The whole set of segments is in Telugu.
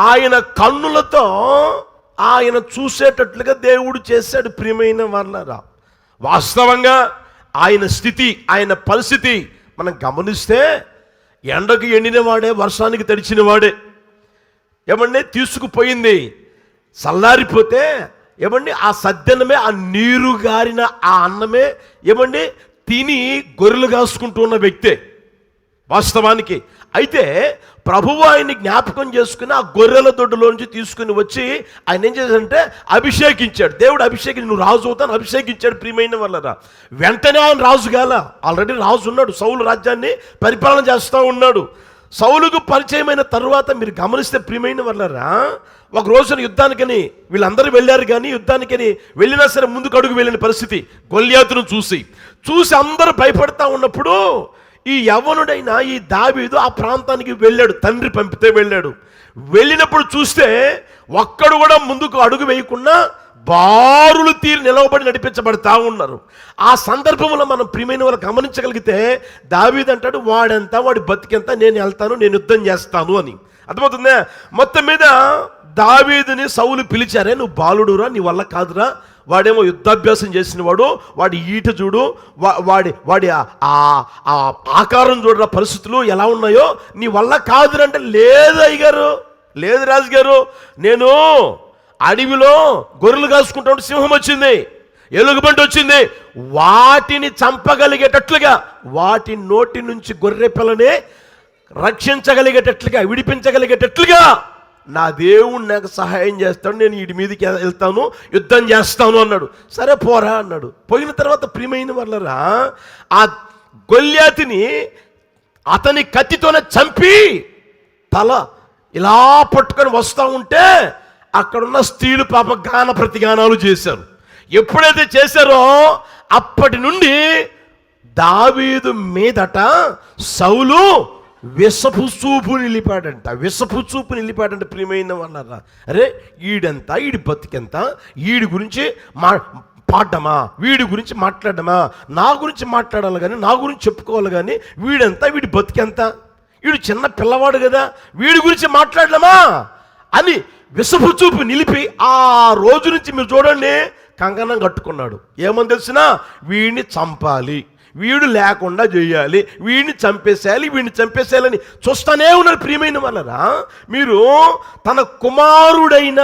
ఆయన కన్నులతో ఆయన చూసేటట్లుగా దేవుడు చేశాడు. ప్రియమైన వాళ్ళారా, వాస్తవంగా ఆయన స్థితి, ఆయన పరిస్థితి మనం గమనిస్తే ఎండకు ఎండినవాడే, వర్షానికి తడిచినవాడే. ఏమండి, తీసుకుపోయింది చల్లారిపోతే ఏమండి ఆ సద్దన్నమే, ఆ నీరు గారిన ఆ అన్నమే ఏమండి తిని గొర్రెలు కాసుకుంటూ ఉన్న వ్యక్తే వాస్తవానికి. అయితే ప్రభువు ఆయన్ని జ్ఞాపకం చేసుకుని ఆ గొర్రెల దొడ్డులోంచి తీసుకుని వచ్చి ఆయన ఏం చేశాడంటే అభిషేకించాడు. దేవుడు అభిషేకించి నువ్వు రాజు అవుతాను అభిషేకించాడు. ప్రియమైన వాళ్ళరా, వెంటనే ఆయన రాజు కాల, ఆల్రెడీ రాజు ఉన్నాడు. సౌలు రాజ్యాన్ని పరిపాలన చేస్తూ ఉన్నాడు. సౌలుకు పరిచయమైన తరువాత మీరు గమనిస్తే ప్రియమైన వాళ్ళరా, ఒక రోజున యుద్ధానికని వీళ్ళందరూ వెళ్ళారు, కానీ యుద్ధానికని వెళ్ళినా సరే ముందుకు అడుగు వెళ్ళిన పరిస్థితి. గొల్యాతును చూసి అందరూ భయపడతా ఉన్నప్పుడు ఈ యవ్వనుడైన ఈ దావీదు ఆ ప్రాంతానికి వెళ్ళాడు. తండ్రి పంపితే వెళ్ళాడు. వెళ్ళినప్పుడు చూస్తే ఒక్కడు కూడా ముందుకు అడుగు వేయకుండా బారులు తీరి నిలవబడి నడిపించబడతా ఉన్నారు. ఆ సందర్భంలో మనం ప్రియమైన వాళ్ళు గమనించగలిగితే దావీదు అంటాడు, వాడెంత, వాడి బతికెంత, నేను వెళ్తాను, నేను యుద్ధం చేస్తాను అని. అర్థమవుతుందా? మొత్తం మీద దావీదుని సౌలు పిలిచారే, నువ్వు బాలుడురా, నీ వల్ల కాదురా, వాడేమో యుద్ధాభ్యాసం చేసిన వాడు, వాడి ఈట చూడు, వాడి ఆకారం చూడరా, పరిస్థితులు ఎలా ఉన్నాయో, నీ వల్ల కాదురంటే, లేదు అయ్యగారు, లేదు రాజుగారు, నేను అడవిలో గొర్రెలు కాసుకుంటూ సింహం వచ్చింది, ఎలుగుబంటి వచ్చింది, వాటిని చంపగలిగేటట్లుగా, వాటి నోటి నుంచి గొర్రె పిల్లని రక్షించగలిగేటట్లుగా, విడిపించగలిగేటట్లుగా నా దేవుడు నాకు సహాయం చేస్తాడు, నేను వీడి మీదకి వెళ్తాను, యుద్ధం చేస్తాను అన్నాడు. సరే పోరా అన్నాడు. పోయిన తర్వాత ప్రియమైన వాళ్ళరా, ఆ గొల్యాతిని అతని కత్తితోనే చంపి తల ఇలా పట్టుకొని వస్తూ ఉంటే అక్కడున్న స్త్రీలు పాప గాన ప్రతిగానాలు చేశారు. ఎప్పుడైతే చేశారో అప్పటి నుండి దావీదు మీదట సౌలు విషపు చూపు నిలిపాడంట. విషపు చూపు నిలిపాడంట. ప్రియమైన వాళ్ళరా, అరే ఈడెంత, ఈడి బతికెంత, ఈడి గురించి పాడమా, వీడి గురించి మాట్లాడమా, నా గురించి మాట్లాడాలి కానీ, నా గురించి చెప్పుకోవాలి కానీ, వీడెంత, వీడి బతికెంత, వీడు చిన్న పిల్లవాడు కదా, వీడి గురించి మాట్లాడలేమా అని విషపు చూపు నిలిపి ఆ రోజు నుంచి మీరు చూడండి కంకణం కట్టుకున్నాడు. ఏమని తెలిసినా, వీడిని చంపాలి, వీడు లేకుండా చేయాలి, వీడిని చంపేసేయాలి, వీడిని చంపేసేయాలని చూస్తానే ఉన్నారు. ప్రియమైన వాళ్ళరా, మీరు తన కుమారుడైన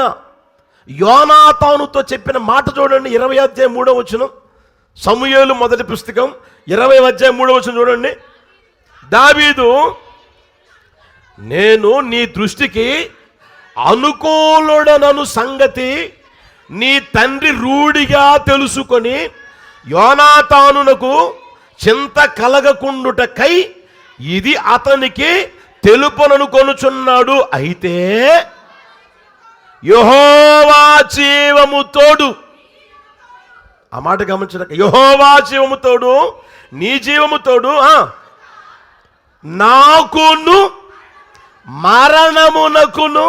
యోనాతానుతో చెప్పిన మాట చూడండి. 20:3 సమూయేలు మొదటి పుస్తకం 20:3 చూడండి. దావీదు, నేను నీ దృష్టికి అనుకూలుడనను సంగతి నీ తండ్రి రూఢిగా తెలుసుకొని యోనాతానునకు చింత కలగకుండుటకై ఇది అతనికి తెలుపననుకొనుచున్నాడు. అయితే యెహోవా జీవము తోడు, ఆ మాట గమనించక, యెహోవా జీవము తోడు, నీ జీవము తోడు, నాకును మరణమునకును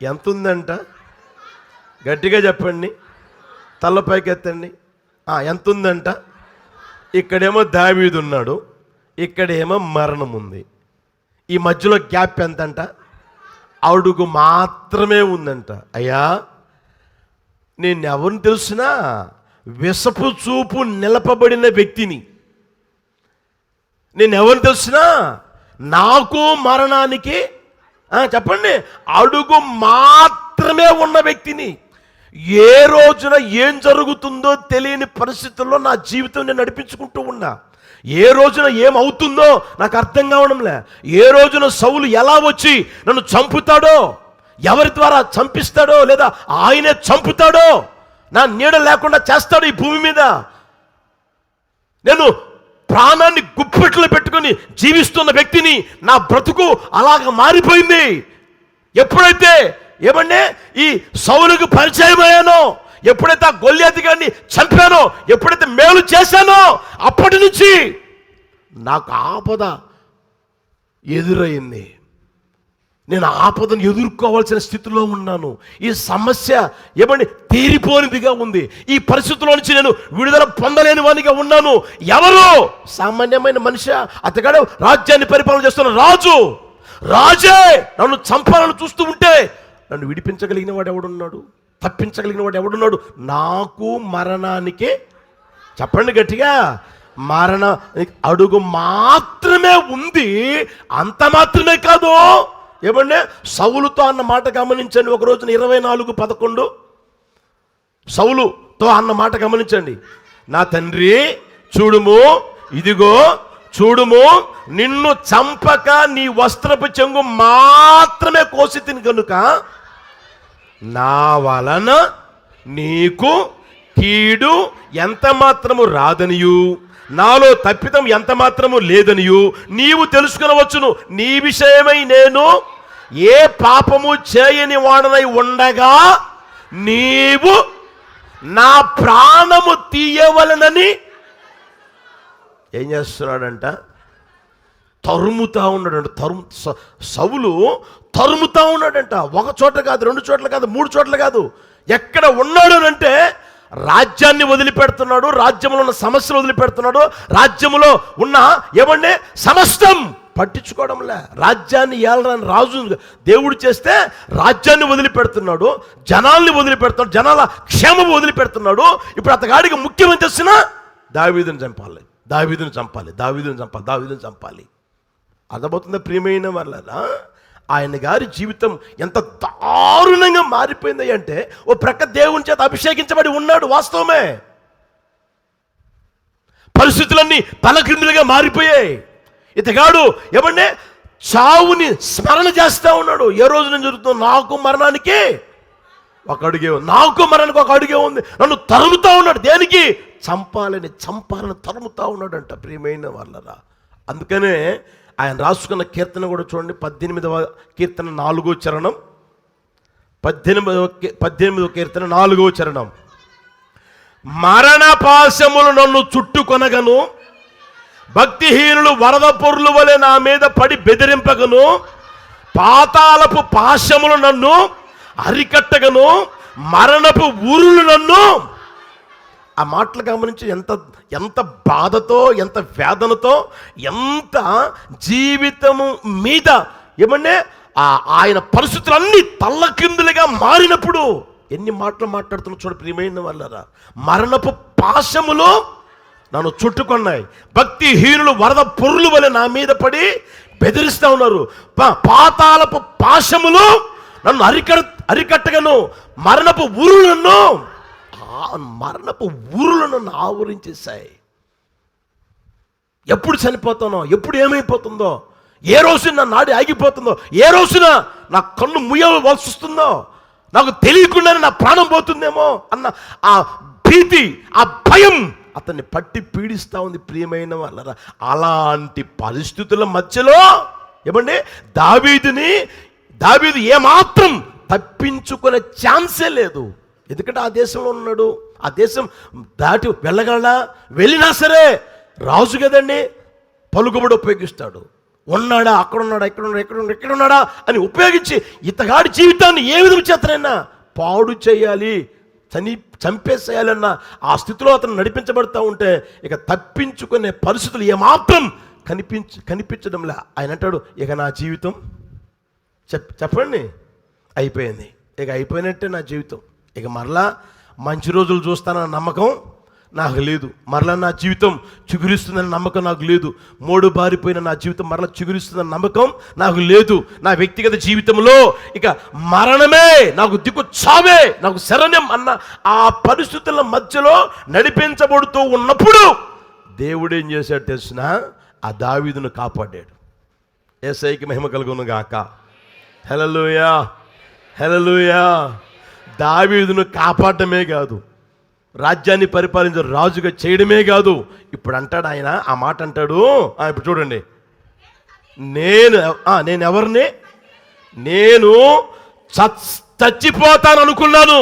ఎంత ఉందంట? గట్టిగా చెప్పండి, తలపైకి ఎత్తండి. ఎంత ఉందంట? ఇక్కడేమో దావీదు ఉన్నాడు, ఇక్కడేమో మరణం ఉంది. ఈ మధ్యలో గ్యాప్ ఎంతంట? అడుగు మాత్రమే ఉందంట. అయ్యా, నేను ఎవరిని తెలుసునా? విషపు చూపు నిలపబడిన వ్యక్తిని. నేను ఎవరిని తెలుసునా? నాకు మరణానికి చెప్పండి అడుగు మాత్రమే ఉన్న వ్యక్తిని. ఏ రోజున ఏం జరుగుతుందో తెలియని పరిస్థితుల్లో నా జీవితం నేను నడిపించుకుంటూ ఉన్నా. ఏ రోజున ఏమవుతుందో నాకు అర్థం కావడంలే. ఏ రోజున సౌలు ఎలా వచ్చి నన్ను చంపుతాడో, ఎవరి ద్వారా చంపిస్తాడో, లేదా ఆయనే చంపుతాడో, నా నీడ లేకుండా చేస్తాడు ఈ భూమి మీద. నేను ప్రాణాన్ని గుప్పెట్లో పెట్టుకుని జీవిస్తున్న వ్యక్తిని. నా బ్రతుకు అలాగ మారిపోయింది. ఎప్పుడైతే ఏమంటే ఈ సౌలుకు పరిచయం అయ్యానో, ఎప్పుడైతే ఆ గొల్యాతు గారిని చంపానో, ఎప్పుడైతే మేలు చేశానో, అప్పటి నుంచి నాకు ఆపద ఎదురైంది. నేను ఆపదను ఎదుర్కోవాల్సిన స్థితిలో ఉన్నాను. ఈ సమస్య ఏమండి తీరిపోనిదిగా ఉంది. ఈ పరిస్థితుల్లో నుంచి నేను విడుదల పొందలేని వానిగా ఉన్నాను. ఎవరు? సామాన్యమైన మనిషి, అతగాడు రాజ్యాన్ని పరిపాలన చేస్తున్న రాజు. రాజే నన్ను చంపాలని చూస్తూ ఉంటే నన్ను విడిపించగలిగిన వాడు ఎవడున్నాడు? తప్పించగలిగిన వాడు ఎవడున్నాడు? నాకు మరణానికి, చెప్పండి గట్టిగా, మరణ అడుగు మాత్రమే ఉంది. అంత మాత్రమే కాదు, ఏమంటే సౌలుతో అన్న మాట గమనించండి. ఒక రోజున 24:11 సౌలుతో అన్న మాట గమనించండి. నా తండ్రి చూడుము, ఇదిగో చూడుము, నిన్ను చంపక నీ వస్త్రపు చెంగు మాత్రమే కోసి తిని కనుక నా వలన నీకు కీడు ఎంత మాత్రము రాదనియు, నాలో తప్పితం ఎంత మాత్రము లేదనియు నీవు తెలుసుకునవచ్చును. నీ విషయమై నేను ఏ పాపము చేయని వాడనై ఉండగా నీవు నా ప్రాణము తీయవలనని ఏం చేస్తున్నాడంట? తరుముతా ఉన్నాడంట. సౌలు తరుముతా ఉన్నాడంట. ఒక చోట కాదు, 2 చోట్ల కాదు, 3 చోట్ల కాదు. ఎక్కడ ఉన్నాడు అంటే రాజ్యాన్ని వదిలిపెడుతున్నాడు, రాజ్యంలో ఉన్న సమస్యలు వదిలిపెడుతున్నాడు, రాజ్యంలో ఉన్న ఏమంటే సమస్తం పట్టించుకోవడంలే. రాజ్యాన్ని ఏలరాని రాజు దేవుడు చేస్తే రాజ్యాన్ని వదిలిపెడుతున్నాడు, జనాల్ని వదిలిపెడుతున్నాడు, జనాల క్షేమం వదిలిపెడుతున్నాడు. ఇప్పుడు అతగాడికి ముఖ్యమంత్రి వచ్చినా దావీదుని చంపాలి, దావీదుని చంపాలి, దావీదుని చంపాలి, దావీదుని చంపాలి. అర్థమవుతుందా ప్రియమైన వాళ్ళరా? ఆయన గారి జీవితం ఎంత దారుణంగా మారిపోయింది అంటే, ఓ ప్రక్క దేవుని చేత అభిషేకించబడి ఉన్నాడు, వాస్తవమే. పరిస్థితులన్నీ తలక్రిందులుగా మారిపోయాయి. ఇతగాడు ఏమంటే చావుని స్మరణ చేస్తూ ఉన్నాడు. ఏ రోజు నేను జరుగుతుంది? నాకు మరణానికి ఒక అడుగే ఉంది, నాకు మరణానికి ఒక అడుగే ఉంది. నన్ను తరుముతా ఉన్నాడు. దేనికి? చంపాలని తరుముతా ఉన్నాడంట ప్రియమైన వాళ్ళరా. అందుకనే ఆయన రాసుకున్న కీర్తన కూడా చూడండి. 18వ కీర్తన 4వ చరణం. 18వ కీర్తన 4వ చరణం. మరణ పాశములు నన్ను చుట్టుకొనగను, భక్తిహీనులు వరద పొర్లు వలె నా మీద పడి బెదిరింపగను, పాతాళపు పాశములు నన్ను అరికట్టగను, మరణపు ఊరులు నన్ను. ఆ మాటలు గమనించి ఎంత బాధతో, ఎంత వేదనతో, ఎంత జీవితము మీద ఏమంటే ఆయన పరిస్థితులన్నీ తల్లకిందులుగా మారినప్పుడు ఎన్ని మాటలు మాట్లాడుతున్నా చూడ ప్రియమైన వాళ్ళరా. మరణపు పాశములు నన్ను చుట్టుకున్నాయి, భక్తిహీనులు వరద పొర్లు వలె నా మీద పడి బెదిరిస్తూ ఉన్నారు, పాతాళపు పాశములు నన్ను అరికట్టగను, మరణపు ఊరులను నన్ను ఆవరించేశాయి. ఎప్పుడు చనిపోతానో, ఎప్పుడు ఏమైపోతుందో, ఏ రోజున నా నాడి ఆగిపోతుందో, ఏ రోజున నా కన్ను ముయ్యవలసి వస్తుందో, నాకు తెలియకుండానే నా ప్రాణం పోతుందేమో అన్న ఆ భీతి, ఆ భయం అతన్ని పట్టి పీడిస్తూ ఉంది ప్రియమైన వాళ్ళరా. అలాంటి పరిస్థితుల మధ్యలో ఏమండి దావీదు ఏమాత్రం తప్పించుకునే ఛాన్సే లేదు. ఎందుకంటే ఆ దేశంలో ఉన్నాడు, ఆ దేశం దాటి వెళ్ళగలడా? వెళ్ళినా సరే రాజు కదండి, పలుకుబడి ఉపయోగిస్తాడు. ఉన్నాడా, అక్కడున్నాడా, ఎక్కడున్నాడా అని ఉపయోగించి ఇతగాడి జీవితాన్ని ఏ విధం చేతనైనా పాడు చేయాలి, చంపేసేయాలన్న ఆ స్థితిలో అతను నడిపించబడతా ఉంటే ఇక తప్పించుకునే పరిస్థితులు ఏమాత్రం కనిపించడంలే. ఆయన అంటాడు, ఇక నా జీవితం చెప్పండి అయిపోయింది, ఇక అయిపోయినట్టే నా జీవితం. ఇక మరలా మంచి రోజులు చూస్తానన్న నమ్మకం నాకు లేదు, మరలా నా జీవితం చిగురిస్తుందన్న నమ్మకం నాకు లేదు, మోడు బారిపోయిన నా జీవితం మరలా చిగురిస్తుందన్న నమ్మకం నాకు లేదు. నా వ్యక్తిగత జీవితంలో ఇక మరణమే నాకు దిక్కు, చావే నాకు శరణ్యం అన్న ఆ పరిస్థితుల మధ్యలో నడిపించబడుతూ ఉన్నప్పుడు దేవుడు ఏం చేశాడు తెలిసిన? ఆ దావీదును కాపాడాడు. యేసయ్యకి మహిమ కలుగును గాక. హల్లెలూయా, హల్లెలూయా. దావీదును కాపాడటమే కాదు, రాజ్యాన్ని పరిపాలించే రాజుగా చేయడమే కాదు. ఇప్పుడు అంటాడు ఆయన, ఆ మాట అంటాడు. ఇప్పుడు చూడండి, నేను ఎవరిని? నేను చచ్చిపోతాను అనుకున్నాను,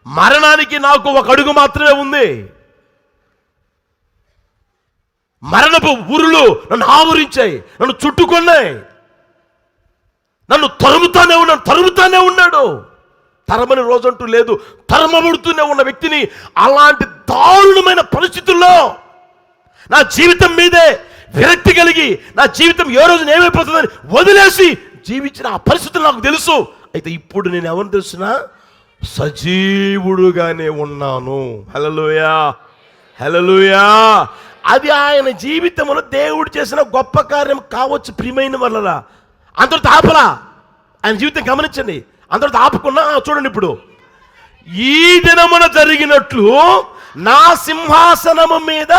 మరణానికి నాకు ఒక అడుగు మాత్రమే ఉంది. మరణపు ఊరులు నన్ను ఆవరించాయి, నన్ను చుట్టుకున్నాయి, నన్ను తరుముతానే ఉన్నాడు. తరమని రోజంటూ లేదు, తరమబడుతూనే ఉన్న వ్యక్తిని అలాంటి దారుణమైన పరిస్థితుల్లో నా జీవితం మీదే విరక్తి కలిగి నా జీవితం ఏ రోజున ఏమైపోతుందని వదిలేసి జీవించిన ఆ పరిస్థితులు నాకు తెలుసు. అయితే ఇప్పుడు నేను ఎవరిని తెలుసునా, సజీవుడుగానే ఉన్నాను. హల్లెలూయా, హల్లెలూయా. అది ఆయన జీవితంలో దేవుడు చేసిన గొప్ప కార్యం కావచ్చు ప్రియమైన వల్ల. అందరితో ఆపలా, ఆయన జీవితం గమనించండి. అందరితో ఆపుకున్నా చూడండి, ఇప్పుడు ఈ దినమున జరిగినట్లు నా సింహాసనము మీద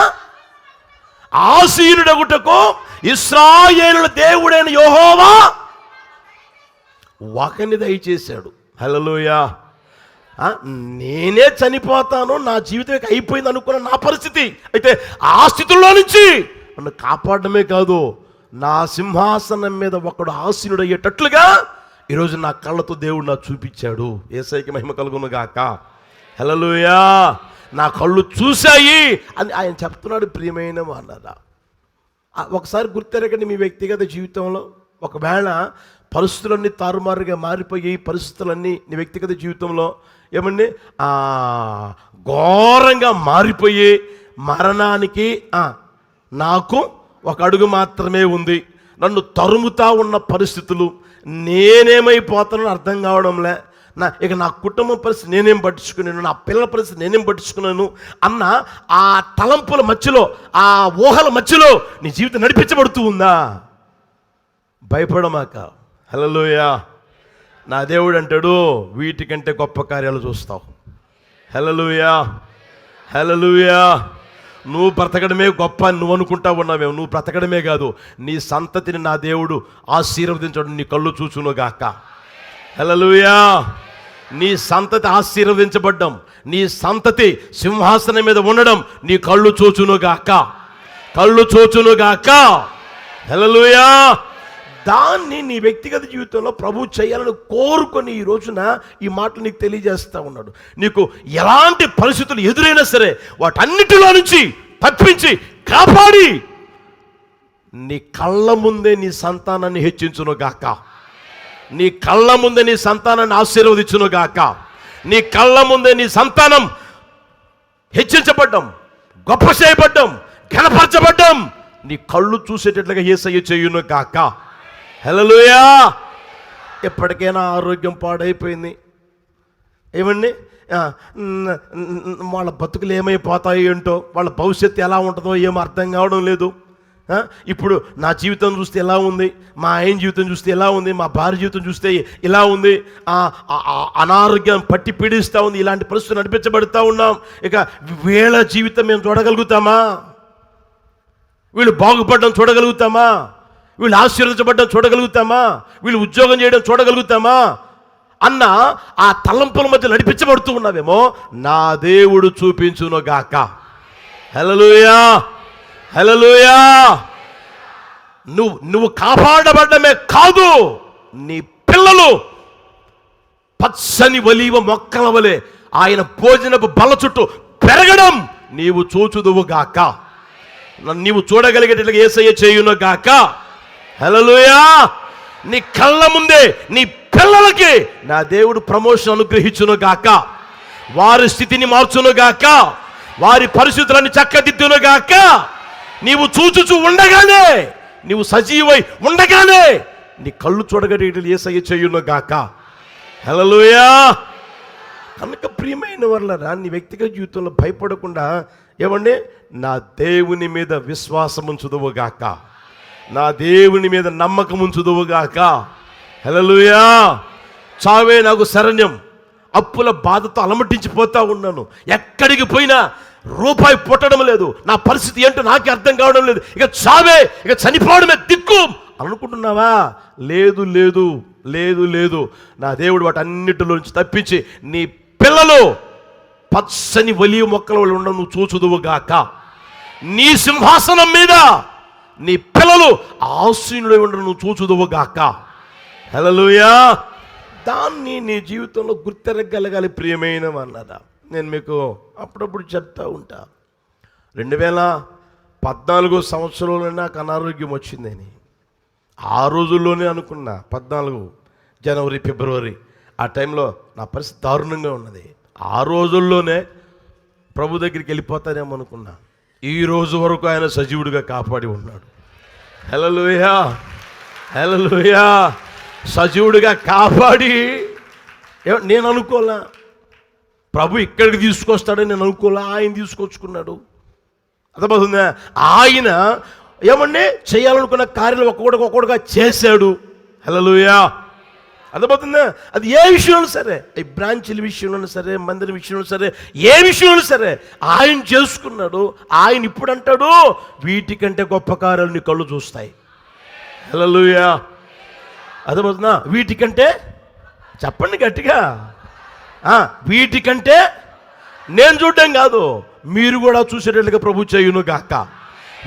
ఆసీనుడగుటకు ఇశ్రాయేలుల దేవుడైన యెహోవా ఒకని దయచేశాడు. హల్లెలూయా. నేనే చనిపోతాను, నా జీవితం అయిపోయింది అనుకున్న నా పరిస్థితి. అయితే ఆ స్థితుల్లో నుంచి నన్ను కాపాడమే కాదు, నా సింహాసనం మీద ఒకడు ఆసీనుడయ్యేటట్లుగా ఈరోజు నా కళ్ళతో దేవుడు నాకు చూపించాడు. యేసయ్యకి మహిమ కలుగును గాక. హల్లెలూయా. నా కళ్ళు చూశాయి అని ఆయన చెప్తున్నాడు. ప్రియమైన వాళ్ళరా, ఒకసారి గుర్తెరగండి, మీ వ్యక్తిగత జీవితంలో ఒకవేళ పరిస్థితులన్నీ తారుమారుగా మారిపోయి, పరిస్థితులన్నీ నీ వ్యక్తిగత జీవితంలో ఏమండి ఘోరంగా మారిపోయి, మరణానికి నాకు ఒక అడుగు మాత్రమే ఉంది, నన్ను తరుముతా ఉన్న పరిస్థితులు, నేనేమైపోతానో అర్థం కావడంలే, ఇక నా కుటుంబ పరిస్థితి నేనేం పట్టించుకున్నాను, నా పిల్లల పరిస్థితి నేనేం పట్టించుకున్నాను అన్న ఆ తలంపుల మధ్యలో, ఆ ఊహల మధ్యలో నీ జీవితం నడిపించబడుతూ ఉందా? భయపడమాక. హల్లెలూయా. నా దేవుడు అంటాడు, వీటికంటే గొప్ప కార్యాలు చూస్తావు. హల్లెలూయా, హల్లెలూయా. నువ్వు బ్రతకడమే గొప్ప అని నువ్వు అనుకుంటా ఉన్నావేమో. నువ్వు బ్రతకడమే కాదు, నీ సంతతిని నా దేవుడు ఆశీర్వదించడం నీ కళ్ళు చూచును గాక. హల్లెలూయా. నీ సంతతి ఆశీర్వదించబడ్డం, నీ సంతతి సింహాసనం మీద ఉండడం నీ కళ్ళు చూచును గాక, కళ్ళు చూచును గాక. హల్లెలూయా. దాన్ని నీ వ్యక్తిగత జీవితంలో ప్రభు చేయాలని కోరుకొని ఈ రోజున ఈ మాటలు నీకు తెలియజేస్తూ ఉన్నాడు. నీకు ఎలాంటి పరిస్థితులు ఎదురైనా సరే వాటన్నిటిలో నుంచి తప్పించి కాపాడి నీ కళ్ళ ముందే నీ సంతానాన్ని హెచ్చించును గాక, నీ కళ్ళ ముందే నీ సంతానాన్ని ఆశీర్వదించును గాక. నీ కళ్ళ ముందే నీ సంతానం హెచ్చించబడ్డం, గొప్ప చేయబడ్డం, ఘనపరచబడ్డం నీ కళ్ళు చూసేటట్లుగా యేసయ్య చేయును గాక. హల్లెలూయా. ఎప్పటికైనా ఆరోగ్యం పాడైపోయింది, ఏమండి వాళ్ళ బతుకులు ఏమైపోతాయి ఏంటో, వాళ్ళ భవిష్యత్తు ఎలా ఉంటుందో ఏమో అర్థం కావడం లేదు. ఇప్పుడు నా జీవితం చూస్తే ఎలా ఉంది, మా ఆయన జీవితం చూస్తే ఎలా ఉంది, మా భార్య జీవితం చూస్తే ఎలా ఉంది, అనారోగ్యం పట్టి పీడిస్తూ ఉంది. ఇలాంటి పరిస్థితులు నడిపించబడుతూ ఉన్నాం. ఇక వీళ్ళ జీవితం మేము చూడగలుగుతామా? వీళ్ళు బాగుపడడం చూడగలుగుతామా? వీళ్ళు ఆశీర్వదించబడ్డం చూడగలుగుతామా? వీళ్ళు ఉద్యోగం చేయడం చూడగలుగుతామా అన్న ఆ తలంపుల మధ్య నడిపించబడుతూ ఉన్నావేమో. నా దేవుడు చూపించును గాక. హల్లెలూయా, హల్లెలూయా. నువ్వు కాపాడబడ్డమే కాదు, నీ పిల్లలు పచ్చని ఒలీవ మొక్కల వలె ఆయన భోజనపు బల్ల చుట్టూ పెరగడం నీవు చూచుదువు గాక. నీవు చూడగలిగేటట్లుగా యేసయ్య చేయును గాక. హల్లెలూయా. నీ కళ్ళ ముందే నీ పిల్లలకి నా దేవుడు ప్రమోషన్ అనుగ్రహించును గాక, వారి స్థితిని మార్చును గాక, వారి పరిస్థితులను చక్కదిద్దును గాక. నీవు చూచుచు ఉండగానే, నీవు సజీవై ఉండగానే నీ కళ్ళు చూడగలిగేటట్లు యేసయ్య చేయును గాక. హల్లెలూయా. కనుక ప్రియమైన వాళ్ళరా, నీ వ్యక్తిగత జీవితంలో భయపడకుండా ఏమండి నా దేవుని మీద విశ్వాసం ఉంచుదువు గాక, నా దేవుని మీద నమ్మకం ఉంచుదువు గాక. హల్లెలూయా. చావే నాకు శరణ్యం, అప్పుల బాధతో అలమటించిపోతా ఉన్నాను, ఎక్కడికి పోయినా రూపాయి పుట్టడం లేదు, నా పరిస్థితి ఏంటో నాకే అర్థం కావడం లేదు, ఇక చావే, ఇక చనిపోవడమే దిక్కు అనుకుంటున్నావా? లేదు లేదు లేదు లేదు. నా దేవుడు వాటన్నిటిలో నుంచి తప్పించి నీ పిల్లలు పచ్చని ఒలీవ మొక్కల వల్ల ఉండడం నువ్వు చూచుదువు గాక. నీ సింహాసనం మీద నీ పిల్లలు ఆసీనుడై ఉండడం నువ్వు చూచుదువు గాక. హల్లెలూయా. దాన్ని నీ జీవితంలో గుర్తెరగలగాలి ప్రియమైన వాళ్ళరా. నేను మీకు అప్పుడప్పుడు చెప్తా ఉంటా, 2014 సంవత్సరంలో నాకు అనారోగ్యం వచ్చిందని. ఆ రోజుల్లోనే అనుకున్నా, 14 జనవరి ఫిబ్రవరి ఆ టైంలో నా పరిస్థితి దారుణంగా ఉన్నది. ఆ రోజుల్లోనే ప్రభు దగ్గరికి వెళ్ళిపోతానేమో అనుకున్నా. ఈ రోజు వరకు ఆయన సజీవుడిగా కాపాడి ఉన్నాడు. హల్లెలూయా, హల్లెలూయా. సజీవుడిగా కాపాడి నేను అనుకోలే, ప్రభు ఇక్కడికి తీసుకొస్తాడని నేను అనుకోలే, ఆయన తీసుకొచ్చుకున్నాడు. అర్థమవుతుందా? ఆయన ఏమండి చేయాలనుకున్న కార్యాలు ఒక్కొక్కడుగా చేశాడు. హల్లెలూయా. అర్థమవుతుందా? అది ఏ విషయంలో సరే, ఈ బ్రాంచీల విషయంలో సరే, మందిరం విషయంలో సరే, ఏ విషయంలో సరే ఆయన చేసుకున్నాడు. ఆయన ఇప్పుడు అంటాడు, వీటికంటే గొప్ప కార్యాలు నీ కళ్ళు చూస్తాయి. హల్లెలూయా. అర్థమవుతుందా? వీటికంటే, చెప్పండి గట్టిగా, వీటికంటే నేను చూడడం కాదు, మీరు కూడా చూసేటట్లుగా ప్రభు చేయును గాక.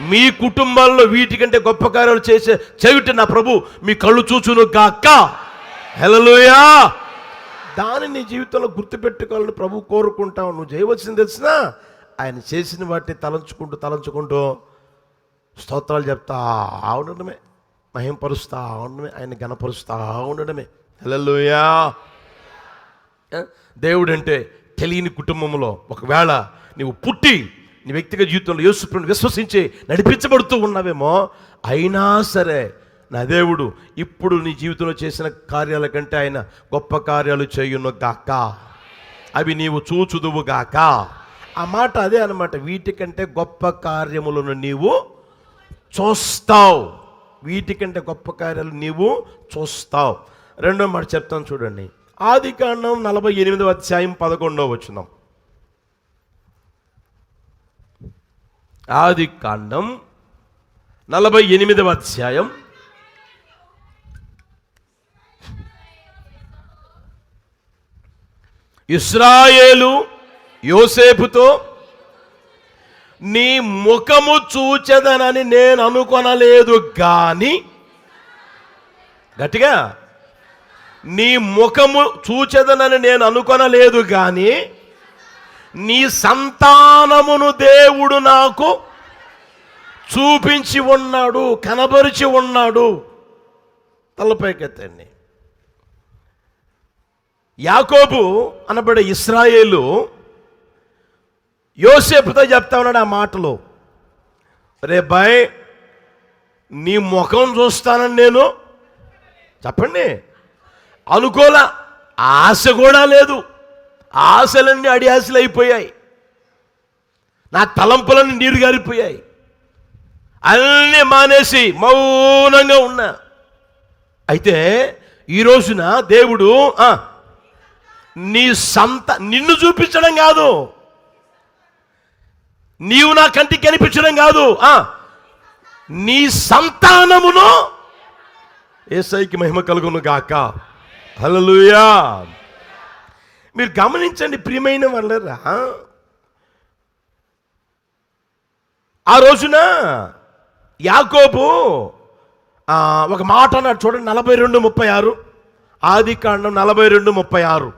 మీ కుటుంబాల్లో వీటికంటే గొప్ప కార్యాలు చేయుట నా ప్రభు మీ కళ్ళు చూచును గాక. హల్లెలూయా. దాన్ని నీ జీవితంలో గుర్తుపెట్టుకోవాలని ప్రభు కోరుకుంటావు. నువ్వు చేయవలసింది తెలిసినా ఆయన చేసిన వాటిని తలంచుకుంటూ స్తోత్రాలు చెప్తా ఉండడమే, మహింపరుస్తా ఉండడమే, ఆయన ఘనపరుస్తా ఉండడమే. హల్లెలూయా. దేవుడు అంటే తెలియని కుటుంబంలో ఒకవేళ నీవు పుట్టి నీ వ్యక్తిగత జీవితంలో యేసు ప్రభువుని విశ్వసించి నడిపించబడుతూ ఉన్నావేమో, అయినా సరే నా దేవుడు ఇప్పుడు నీ జీవితంలో చేసిన కార్యాల కంటే ఆయన గొప్ప కార్యాలు చేయును గాక, అవి నీవు చూచుదువు గాక. ఆ మాట అదే అన్నమాట. వీటికంటే గొప్ప కార్యములను నీవు చూస్తావు, వీటికంటే గొప్ప కార్యాలు నీవు చూస్తావు. రెండో మాట చెప్తాను చూడండి. ఆదికాండం 48వ అధ్యాయం 11వ వచనం. ఆదికాండం 48వ అధ్యాయం ఇశ్రాయేలు యోసేపుతో, నీ ముఖము చూచెదనని నేను అనుకొనలేదు గాని, గట్టిగా, నీ ముఖము చూచెదనని నేను అనుకొనలేదు గాని నీ సంతానమును దేవుడు నాకు చూపించి ఉన్నాడు, కనబరిచి ఉన్నాడు. తలపైకెత్తండి. యాకోబు అనబడే ఇశ్రాయేలు యోసేపుతో చెప్తా ఉన్నాడు ఆ మాటలు. రే బాయ్, నీ ముఖం చూస్తానని నేను చెప్పండి అనుకోలా, ఆశ కూడా లేదు. ఆశలన్నీ అడి ఆశలు అయిపోయాయి, నా తలంపులన్నీ నీరు గారిపోయాయి, అన్నీ మానేసి మౌనంగా ఉన్నా. అయితే ఈ రోజున దేవుడు నిన్ను చూపించడం కాదు, నీవు నా కంటికి కనిపించడం కాదు, నీ సంతానమును యేసయ్యకి మహిమ కలుగును గాక. హల్లెలూయా. మీరు గమనించండి ప్రియమైన వాళ్ళరా, ఆ రోజున యాకోబు ఒక మాట అన్నాడు చూడండి. 42:36, ఆదికాండం 42:36.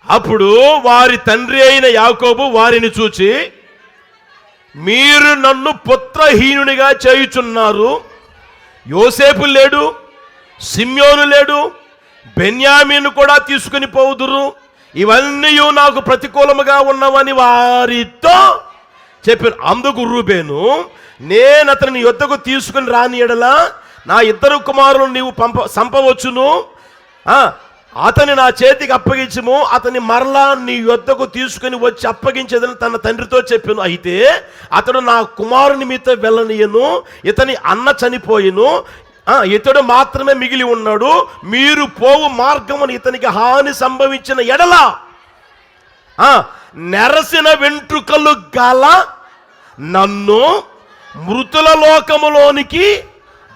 అప్పుడు వారి తండ్రి అయిన యాకోబు వారిని చూచి, మీరు నన్ను పుత్రహీనునిగా చేయుచున్నారు. యోసేపు లేడు, సిమ్యోను లేడు, బెన్యామీను కూడా తీసుకుని పోవుదురు, ఇవన్నీ నాకు ప్రతికూలముగా ఉన్నవని వారితో చెప్పాను. అందుకు రూబేను, నేను అతని యొద్దకు తీసుకుని రాని ఎడల నా ఇద్దరు కుమారులను నీవు సంపవచ్చును, అతని నా చేతికి అప్పగించము, అతని మరలా నీ యొద్దకు తీసుకుని వచ్చి అప్పగించేదని తన తండ్రితో చెప్పాను. అయితే అతడు నా కుమారుని మీతో వెళ్ళనీయను, ఇతని అన్న చనిపోయిను, ఇతడు మాత్రమే మిగిలి ఉన్నాడు. మీరు పోవు మార్గమును ఇతనికి హాని సంభవించిన ఎడల నెరసిన వెంట్రుకలు గల నన్ను మృతుల లోకములోనికి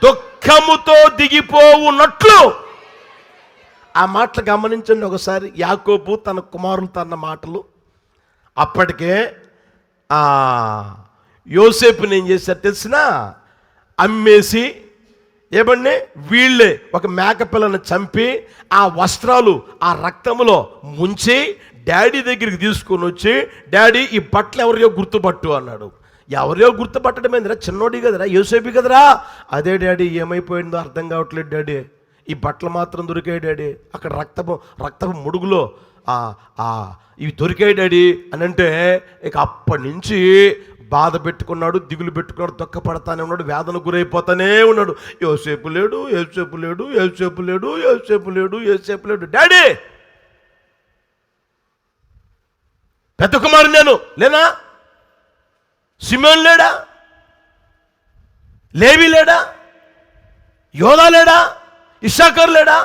దుఃఖముతో దిగిపోవునట్లు. ఆ మాటలు గమనించండి ఒకసారి. యాకోబు తన కుమారులతో అన్న మాటలు. అప్పటికే యోసేపుని ఏం చేశారు తెలిసినా, అమ్మేసి ఏమండి వీళ్ళే ఒక మేకపిల్లను చంపి ఆ వస్త్రాలు ఆ రక్తములో ముంచి డాడీ దగ్గరికి తీసుకొని వచ్చి, డాడీ ఈ బట్టలు ఎవరియో గుర్తుపట్టు అన్నాడు. ఎవరియో గుర్తుపట్టడం ఏందిరా, చిన్నోడి కదరా, యోసేపు కదరా. అదే డాడీ, ఏమైపోయిందో అర్థం కావట్లేదు డాడీ, ఈ బట్టలు మాత్రం దొరికాయి డాడీ, అక్కడ రక్తపు ముడుగులో ఇవి దొరికాయి డాడీ అని అంటే, ఇక అప్పటి నుంచి బాధ పెట్టుకున్నాడు, దిగులు పెట్టుకున్నాడు, దుఃఖపడతానే ఉన్నాడు, వేదన గురైపోతానే ఉన్నాడు. యోసేపు లేడు, యోసేపు లేడు, యోసేపు లేడు, యోసేపు లేడు, యోసేపు లేడు. డాడీ, పెద్ద కుమారు నేను లేనా? సిమోన్ లేడా? లేవి లేడా? యోదా లేడా? ఇస్సాకర్ లేడా?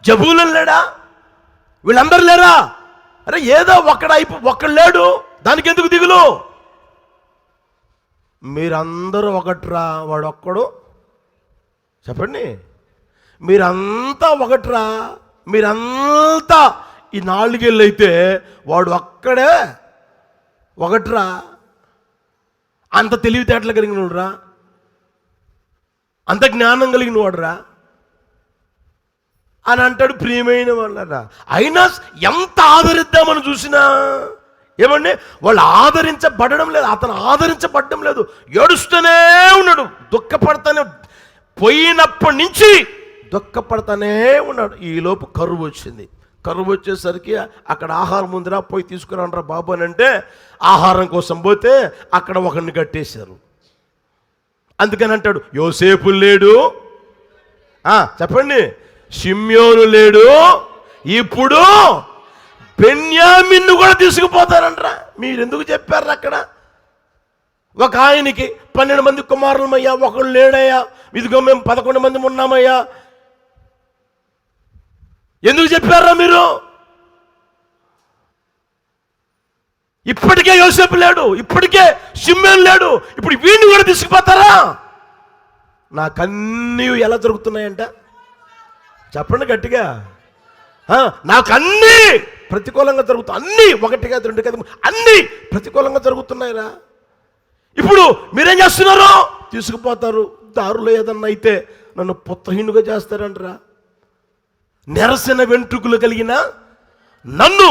జబూలన్ లేడా? వీళ్ళందరూ లేరా? అరే ఏదో ఒక్కడు లేడు, దానికి ఎందుకు దిగులు? మీరందరూ ఒకట్రా, వాడు ఒక్కడు. చెప్పండి, మీరంతా ఒకట్రా, మీరంతా ఈ 4 ఏళ్ళు అయితే వాడు ఒక్కడే ఒకట్రా. అంత తెలివితేటలు కలిగిన వాడురా, అంత జ్ఞానం కలిగిన వాడురా అని అంటాడు. ప్రియమైన వాళ్ళరా, అయినా ఎంత ఆదరిద్దామని చూసినా ఏమండి, వాళ్ళు ఆదరించబడడం లేదు, అతను ఆదరించబడడం లేదు, ఏడుస్తూనే ఉన్నాడు, దుఃఖపడతానే, పోయినప్పటి నుంచి దుఃఖపడతానే ఉన్నాడు. ఈలోపు కరువు వచ్చింది. కరువు వచ్చేసరికి అక్కడ ఆహారం ఉందిరా, పోయి తీసుకురానరా బాబు అని అంటే ఆహారం కోసం పోతే అక్కడ ఒకరిని కట్టేశారు. అందుకని అంటాడు, యోసేపు లేడు, చెప్పండి, షిమ్యోను లేడు, ఇప్పుడు బెన్యామిన్ను కూడా తీసుకుపోతారంటరా. మీరు ఎందుకు చెప్పారు? అక్కడ ఒక ఆయనకి 12 మంది కుమారులమయ్యా, ఒకళ్ళు లేడయ్యా, ఇదిగో మేము 11 మంది ఉన్నామయ్యా. ఎందుకు చెప్పారా మీరు? ఇప్పటికే యోసేపు లేడు, ఇప్పటికే షిమ్యోను లేడు, ఇప్పుడు వీడిని కూడా తీసుకుపోతారా? నాకన్నీ ఎలా జరుగుతున్నాయంట చెప్పండి గట్టిగా. నాకు అన్నీ ప్రతికూలంగా జరుగుతాయి, అన్నీ, 1 కాదు 2 కాదు, అన్నీ ప్రతికూలంగా జరుగుతున్నాయిరా. ఇప్పుడు మీరేం చేస్తున్నారు? తీసుకుపోతారు. దారులో ఏదన్నా అయితే నన్ను పుత్రహీనుగా చేస్తారంటరా. నెరసిన వెంట్రుకలు కలిగిన నన్ను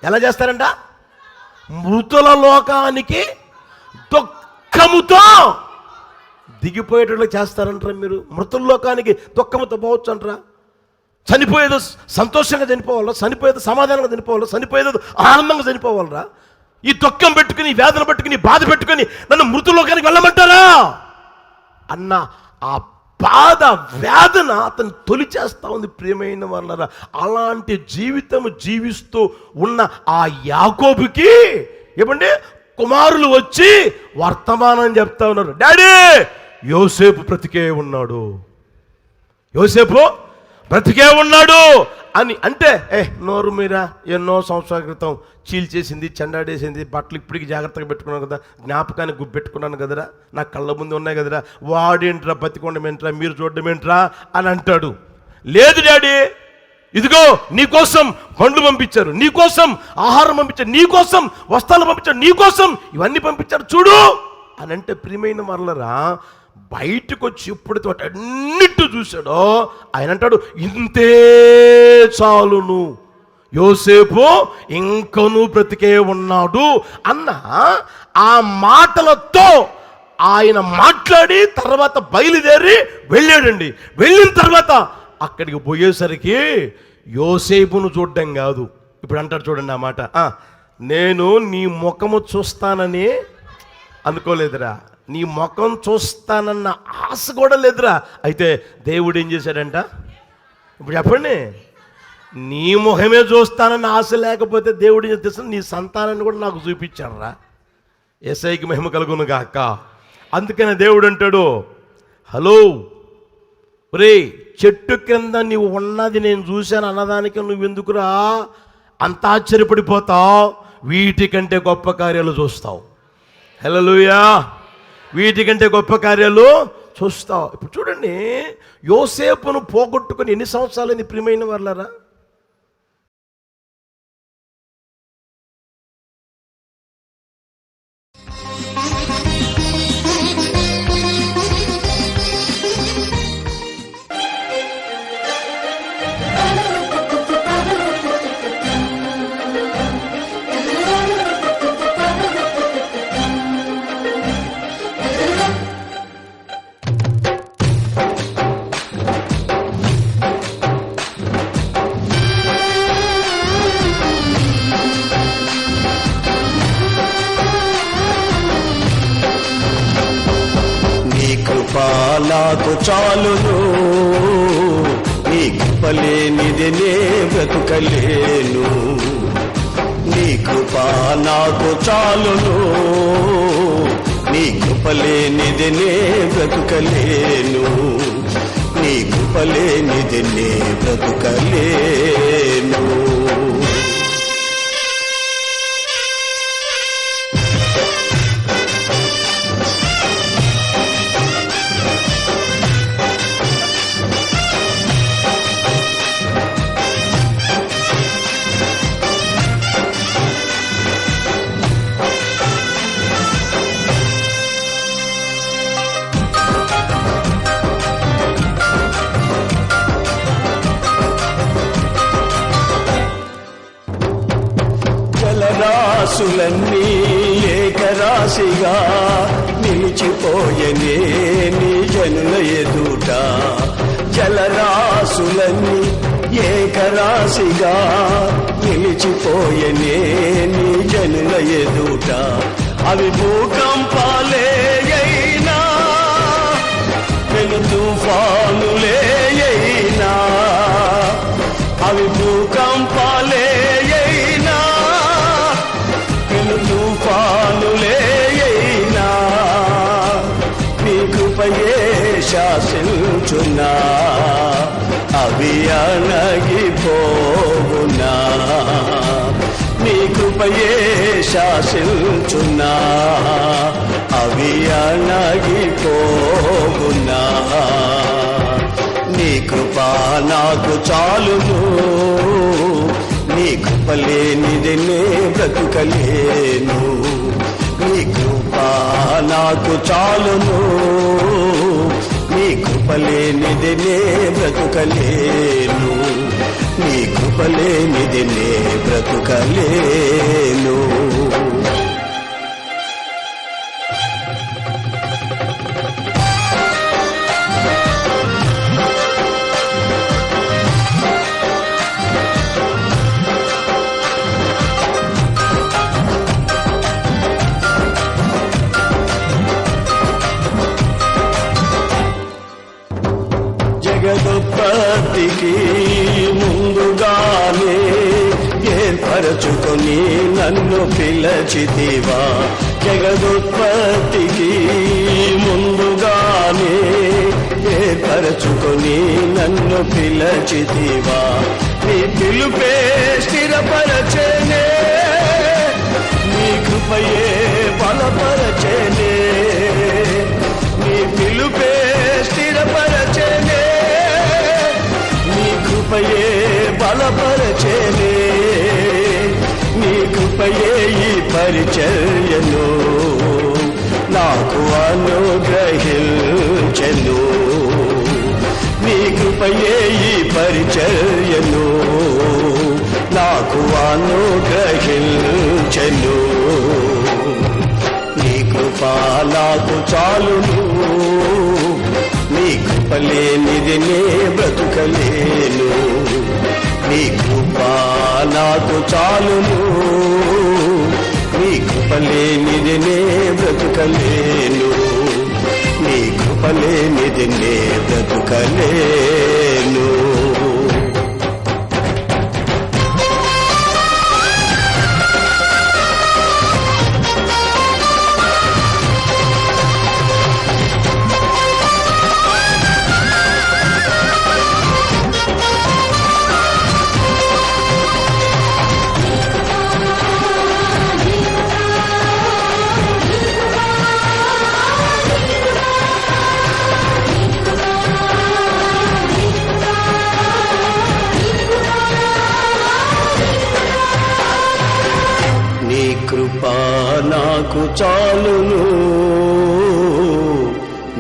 ఎలా చేస్తారంట? మృతుల లోకానికి దుఃఖముతో దిగిపోయేటట్లు చేస్తారంటారా మీరు? మృతుల లోకానికి దుఃఖముతో పోవచ్చు అంటారా? చనిపోయేదో సంతోషంగా చనిపోవాలా, చనిపోయేదో సమాధానంగా చనిపోవాలా, చనిపోయేదో ఆనందంగా చనిపోవాలరా? ఈ దుఃఖం పెట్టుకుని, వేదన పెట్టుకుని, బాధ పెట్టుకుని నన్ను మృతులోకానికి వెళ్ళమంటారా అన్న ఆ బాధ, వేదన అతను తొలిచేస్తా ఉంది. ప్రియమైన వాళ్ళరా, అలాంటి జీవితం జీవిస్తూ ఉన్న ఆ యాకోబుకి ఏమండి కుమారులు వచ్చి వర్తమానం చెప్తా ఉన్నారు. డాడీ, యోసేపు బ్రతికే ఉన్నాడు, యోసేపు బ్రతికే ఉన్నాడు అని అంటే, నోరు మీరా, ఎన్నో సంవత్సరాల క్రితం చీల్చేసింది, చెండాడేసింది, బట్టలు ఇప్పటికి జాగ్రత్తగా పెట్టుకున్నాను కదా, జ్ఞాపకానికి పెట్టుకున్నాను కదరా, నా కళ్ళ ముందు ఉన్నాయి కదరా, వాడేంట్రా బతికొండం ఏంట్రా, మీరు చూడడం ఏంట్రా అని అంటాడు. లేదు డాడీ, ఇదిగో నీకోసం పండ్లు పంపించారు, నీకోసం ఆహారం పంపించారు, నీకోసం వస్త్రాలు పంపించారు, నీకోసం ఇవన్నీ పంపించారు చూడు అని అంటే, ప్రియమైన వాళ్ళరా, బయటకు వచ్చి ఎప్పుడైతే వాటి అన్నిటి చూశాడో ఆయన అంటాడు, ఇంతే చాలును, యోసేపు ఇంకను బ్రతికే ఉన్నాడు అన్న ఆ మాటలతో ఆయన మాట్లాడి తర్వాత బయలుదేరి వెళ్ళాడండి. వెళ్ళిన తర్వాత అక్కడికి పోయేసరికి యోసేపును చూడడం కాదు, ఇప్పుడు అంటాడు చూడండి ఆ మాట, నేను నీ ముఖము చూస్తానని అనుకోలేదురా, నీ ముఖం చూస్తానన్న ఆశ కూడా లేదురా. అయితే దేవుడు ఏం చేశాడంట? ఇప్పుడు చెప్పండి, నీ ముఖమే చూస్తానన్న ఆశ లేకపోతే దేవుడు ఏం చేస్తాడు? నీ సంతానాన్ని కూడా నాకు చూపించాడు రా. యేసయ్యకి మహిమ కలుగును గాక. అందుకనే దేవుడు అంటాడు, హలో ఒరే, చెట్టు కింద నీవు ఉన్నది నేను చూశాను అన్నదానికి నువ్వెందుకురా అంత ఆశ్చర్యపడిపోతావు? వీటికంటే గొప్ప కార్యాలు చూస్తావు. హల్లెలూయా, వీటికంటే గొప్ప కార్యాలు చూస్తావు. ఇప్పుడు చూడండి, యోసేపును పోగొట్టుకుని ఎన్ని సంవత్సరాలు ప్రియమైన వాళ్ళరా? కృప నాకు చాలును, నీ కృప లేనిదే నే బ్రతుకలేను. నీ కృప నాకు చాలును, నీ కృప లేనిదే నే బ్రతుకలేను. నీ కృప లేనిదే నే బ్రతుకలేను. జలరాశులన్నీ ఏకరాశిగా నిలిచిపోయనే నీ జనుల ఎదుట. జలరాశులన్నీ ఏకరాశిగా నిలిచిపోయనే నీ జనుల ఎదుట. అవి భూకంపాలే అయినా, పెను తుఫానులే అయినా, అవి భూకంపాలే అయినా, పెను తుఫానులే అయినా, నీ కృపయే శాసించునా, అవి అణగిపోవునా. నీ కృపయే శాసించునా, అవి అణగిపోవునా. నీ కృప నాకు చాలును, నీ కృప లేనిదే నే బ్రతుకలేను. నీ కృప నాకు చాలును, నీ కృప లేనిదే నే బ్రతుకలేను. నీ కృప లేనిదే నే బ్రతుకలేను. జగదుత్పత్తికి ముందుగానే ఏర్పరచుకొని నన్ను పిలచితివా. జగదుత్పత్తికి ముందుగానే ఏర్పరచుకొని నన్ను పిలచితివా. నీ పిలుపే స్థిరపరచనే, నీ కృపయే బలపరచనే. నీ పిలుపే స్థిరపరచనే, నీ కృపయే బలపరచనే. నీ కృపయే ఈ పరిచర్యను నాకు అనుగ్రహించెను. నీ కృపయే ఈ పరిచర్యను నాకు అనుగ్రహించెను. నీ కృప నాకు చాలును, నీ కృప లేనిదే నే బ్రతుకలేను. నీ కృప నాకు చాలును, నీ కృప లేనిదే నే బ్రతుకలేను. నీ కృప లేనిదే నే బ్రతుకలేను. కృప నాకు చాలును,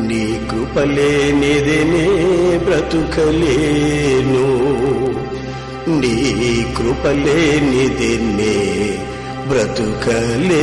నీ కృప లేనిదే నే బ్రతుకలేను. నీ కృప లేనిదే నే బ్రతుకలేను.